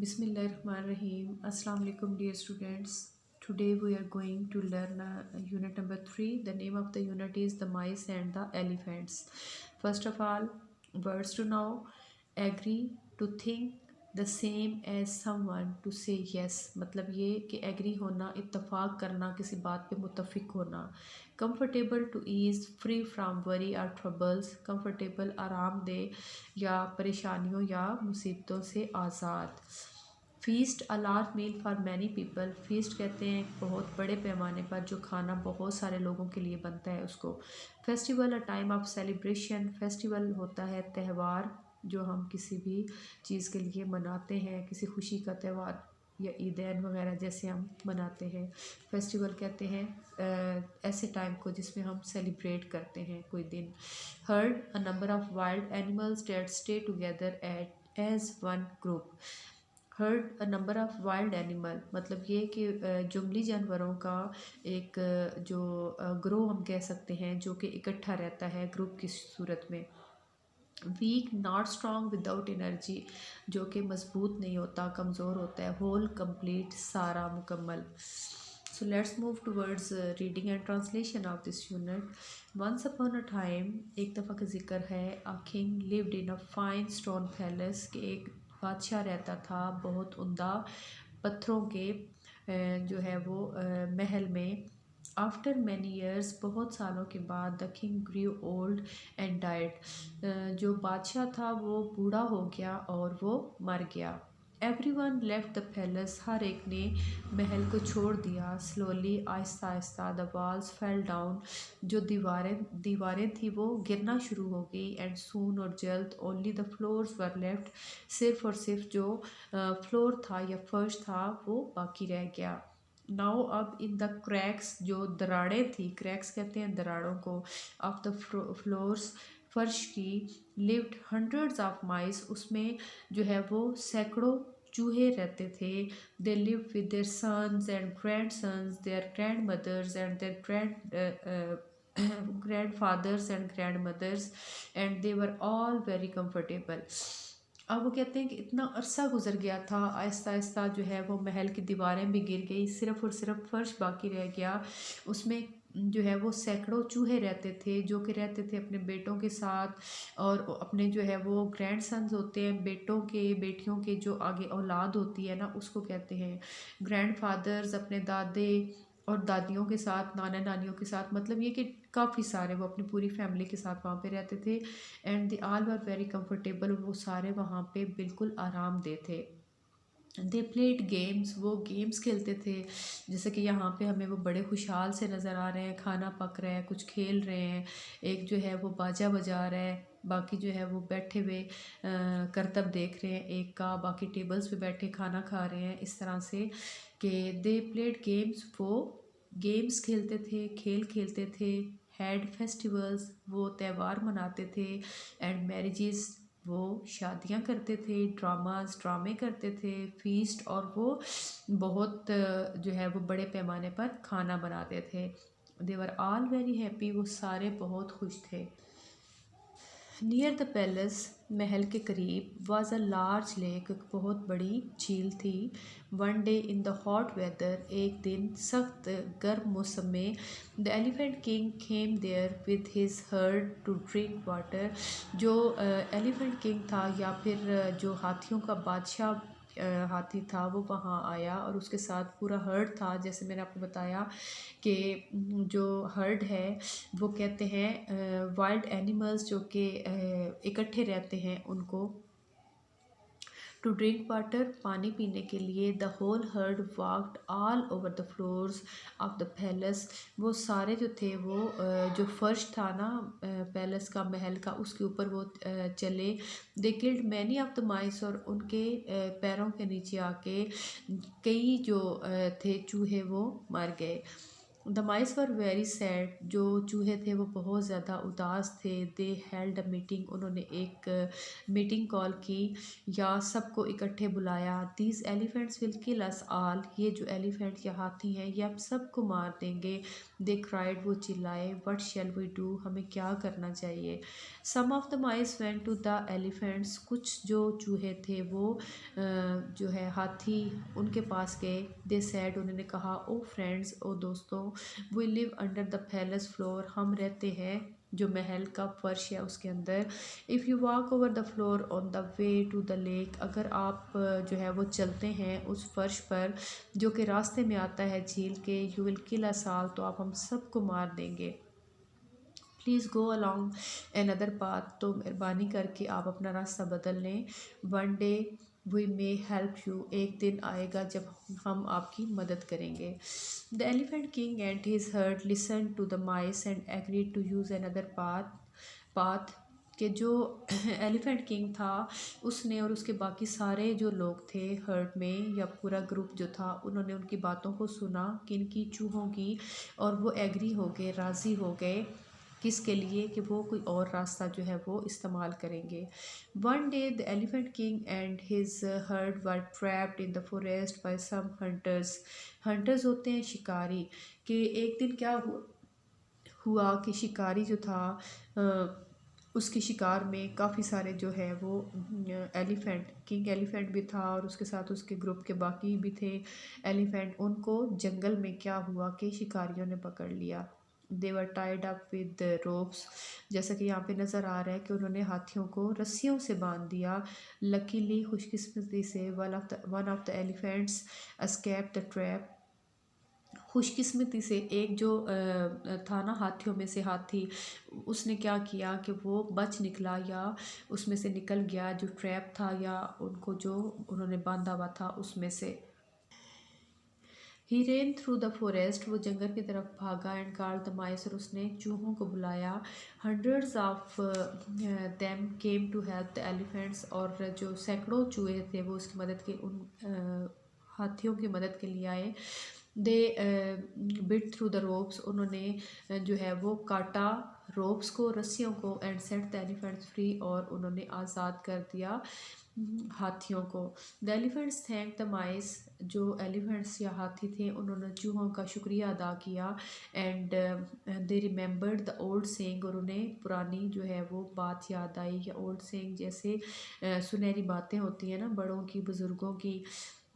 Bismillahirrahmanirrahim. Assalamu alaikum dear students. Today we are going to learn unit number 3. The name of the unit is the mice and the elephants. First of all, words to know: agree, to think the same as someone, to say yes. मतलब ये कि agree होना, इत्तफाक करना, किसी बात पे मुत्तफिक होना. Comfortable, to ease, free from worry or troubles. Comfortable, आरामदेह या परेशानियों या मुसीबतों से आज़ाद. Feast, a large meal for many people. Feast कहते हैं बहुत बड़े पैमाने पर जो खाना बहुत सारे लोगों के लिए बनता है उसको. Festival, a time of celebration. Festival होता है त्यौहार जो हम किसी भी चीज़ के लिए मनाते हैं, किसी खुशी का त्यौहार या ईदैन वगैरह जैसे हम मनाते हैं. फेस्टिवल कहते हैं ऐसे टाइम को जिसमें हम सेलिब्रेट करते हैं कोई दिन. Herd, a number of wild animals that stay together at as one group. Herd, a number of wild animal मतलब ये कि जंगली जानवरों का एक जो ग्रोह हम कह सकते हैं जो कि इकट्ठा रहता है ग्रुप की सूरत में. Weak, not strong, without energy जो कि मजबूत नहीं होता, कमज़ोर होता है. होल, कंप्लीट, सारा, मुकम्मल. So let's move towards reading and translation of this unit. Once upon a time, एक दफ़ा का जिक्र है. A king lived in a fine stone palace कि एक बादशाह रहता था बहुत उम्दा पत्थरों के जो है वो महल में. आफ्टर मैनी ईयर्स बहुत सालों के बाद the king grew old and died जो बादशाह था वो बूढ़ा हो गया और वो मर गया. एवरीवन लेफ्ट द पैलेस हर एक ने महल को छोड़ दिया. Slowly, Aahista Aahista, the walls fell down जो दीवारें थी वो गिरना शुरू हो गई. एंड सून और जल्द only the floors were left सिर्फ और सिर्फ जो फ्लोर था या फर्श था वो बाकी रह गया. नाउ अब इन द क्रैक्स जो दरारें थी, क्रैक्स कहते हैं दरारों को, ऑफ द फ्लोर्स फर्श की, लिव्ड हंड्रेड्स ऑफ माइस उसमें जो है वो सैकड़ों चूहे रहते थे. They live with their sons and grandsons, their grandmothers and their grandfathers and grandmothers and they were all very comfortable. अब वो कहते हैं कि इतना अरसा गुजर गया था, आहिस्ता आहिस्ता जो है वो महल की दीवारें भी गिर गई, सिर्फ और सिर्फ फर्श बाकी रह गया. उसमें जो है वो सैकड़ों चूहे रहते थे जो कि रहते थे अपने बेटों के साथ और अपने जो है वो ग्रैंड सन्स होते हैं, बेटों के बेटियों के जो आगे औलाद होती है ना उसको कहते हैं. ग्रैंड फादर्स अपने दादे और दादियों के साथ, नाना नानियों के साथ, मतलब ये कि काफ़ी सारे वो अपनी पूरी फैमिली के साथ वहाँ पे रहते थे. And they all were very comfortable, वो सारे वहाँ पे बिल्कुल आरामदेह थे. दे प्लेड गेम्स, वो गेम्स खेलते थे. जैसे कि यहाँ पे हमें वो बड़े खुशहाल से नज़र आ रहे हैं, खाना पक रहा है, कुछ खेल रहे हैं. एक जो है वो बाजा बजा रहा है, बाकी जो है वो बैठे हुए करतब देख रहे हैं एक का, बाकी टेबल्स पे बैठे खाना खा रहे हैं. इस तरह से कि दे प्लेड गेम्स, वो गेम्स खेलते थे, खेल खेलते थे. हैड फेस्टिवल्स, वो त्यौहार मनाते थे. एंड मैरिजेस, वो शादियां करते थे. ड्रामास, ड्रामे करते थे. फीस्ट, और वो बहुत जो है वो बड़े पैमाने पर खाना बनाते थे. दे वर ऑल वेरी हैप्पी, वो सारे बहुत खुश थे. नियर द पैलेस, महल के करीब, वॉज अ लार्ज लेक, एक बहुत बड़ी झील थी. One day in the hot weather, एक दिन सख्त गर्म मौसम में, the elephant king came there with his herd to drink water. जो एलिफेंट किंग था या फिर जो हाथियों का बादशाह हाथी था वो वहाँ आया और उसके साथ पूरा हर्ड था. जैसे मैंने आपको बताया कि जो हर्ड है वो कहते हैं वाइल्ड एनिमल्स जो कि इकट्ठे रहते हैं उनको. टू ड्रिंक वाटर, पानी पीने के लिए. The whole herd walked all over the floors of the palace, वो सारे जो थे वो जो फर्श था ना पैलेस का, महल का, उसके ऊपर वो चले. They killed many of the माइस, और उनके पैरों के नीचे आके कई जो थे चूहे वो मर गए. The mice were very sad, जो चूहे थे वो बहुत ज़्यादा उदास थे। दे हेल्ड अ मीटिंग, उन्होंने एक मीटिंग कॉल की या सबको इकट्ठे बुलाया। These elephants will kill us all, ये जो एलिफेंट या हाथी हैं ये आप सबको मार देंगे। दे क्राइड, वो चिल्लाए। वट शैल वी डू, हमें क्या करना चाहिए। Some of the mice went to the elephants, कुछ जो चूहे थे वो जो है हाथी उनके पास गए। दे सैड, उन्होंने कहा, ओ फ्रेंड्स, ओ दोस्तों, we live under the palace floor, हम रहते हैं जो महल का फर्श है उसके अंदर। If you walk over the floor on the way to the lake, अगर आप जो है वो चलते हैं उस फर्श पर जो कि रास्ते में आता है झील के, you will kill us all, तो आप हम सबको मार देंगे। Please go along another path, तो मेहरबानी करके आप अपना रास्ता बदल लें। One day we may help you, एक दिन आएगा जब हम आपकी मदद करेंगे। The elephant king and his herd listen to the mice and agreed to use another path कि जो एलिफेंट किंग था उसने और उसके बाकी सारे जो लोग थे हर्ड में या पूरा ग्रुप जो था, उन्होंने उनकी बातों को सुना, किनकी, चूहों की, और वो एग्री हो गए, राज़ी हो गए किसके लिए कि वो कोई और रास्ता जो है वो इस्तेमाल करेंगे। One day the elephant king and his herd were trapped in the forest by some hunters. Hunters होते हैं शिकारी। कि एक दिन क्या हुआ कि शिकारी जो था उसके शिकार में काफ़ी सारे जो है वो एलिफेंट, किंग एलिफेंट भी था और उसके साथ उसके ग्रुप के बाकी भी थे एलिफेंट। उनको जंगल में क्या हुआ कि शिकारियों ने पकड़ लिया। They were tied up with ropes, जैसा कि यहाँ पे नज़र आ रहा है कि उन्होंने हाथियों को रस्सियों से बांध दिया। लकीली, खुशकिस्मती से, one of the elephants escape the trap, खुशकिस्मती से एक जो था ना हाथियों में से हाथी, उसने क्या किया कि वो बच निकला या उसमें से निकल गया जो ट्रैप था या उनको जो उन्होंने बांधा हुआ था उसमें से। ही रेन थ्रू द फॉरेस्ट, वो जंगल की तरफ भागा। एंड कॉल्ड द माइस, और उसने चूहों को बुलाया। Hundreds of them came to help the elephants, और जो सैकड़ों चूहे थे वो उसकी मदद के उन हाथियों की मदद के लिए आए। दे बिट थ्रू द रोप्स, उन्होंने जो है वो काटा रोप्स को, रस्सियों को। And set the elephants free, और उन्होंने आज़ाद कर दिया हाथियों को। द एलिफेंट्स थैंक द माइस, जो एलिफेंट्स या हाथी थे उन्होंने चूहों का शुक्रिया अदा किया। And they remembered the old saying, और उन्हें पुरानी जो है वो बात याद आई। या ओल्ड सेइंग जैसे सुनहरी बातें होती हैं ना बड़ों की, बुज़ुर्गों की।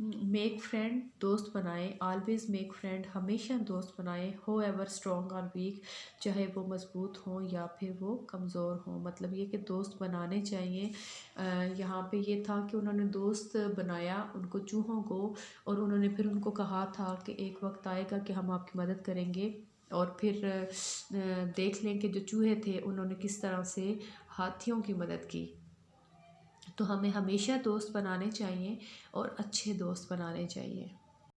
मेक फ्रेंड, दोस्त बनाए। ऑलवेज मेक फ्रेंड, हमेशा दोस्त बनाए। हो एवर स्ट्रॉन्ग और वीक, चाहे वो मज़बूत हों या फिर वो कमज़ोर हों। मतलब ये कि दोस्त बनाने चाहिए। यहाँ पे ये था कि उन्होंने दोस्त बनाया उनको, चूहों को, और उन्होंने फिर उनको कहा था कि एक वक्त आएगा कि हम आपकी मदद करेंगे। और फिर देख लें कि जो चूहे थे उन्होंने किस तरह से हाथियों की मदद की। तो हमें हमेशा दोस्त बनाने चाहिए और अच्छे दोस्त बनाने चाहिए।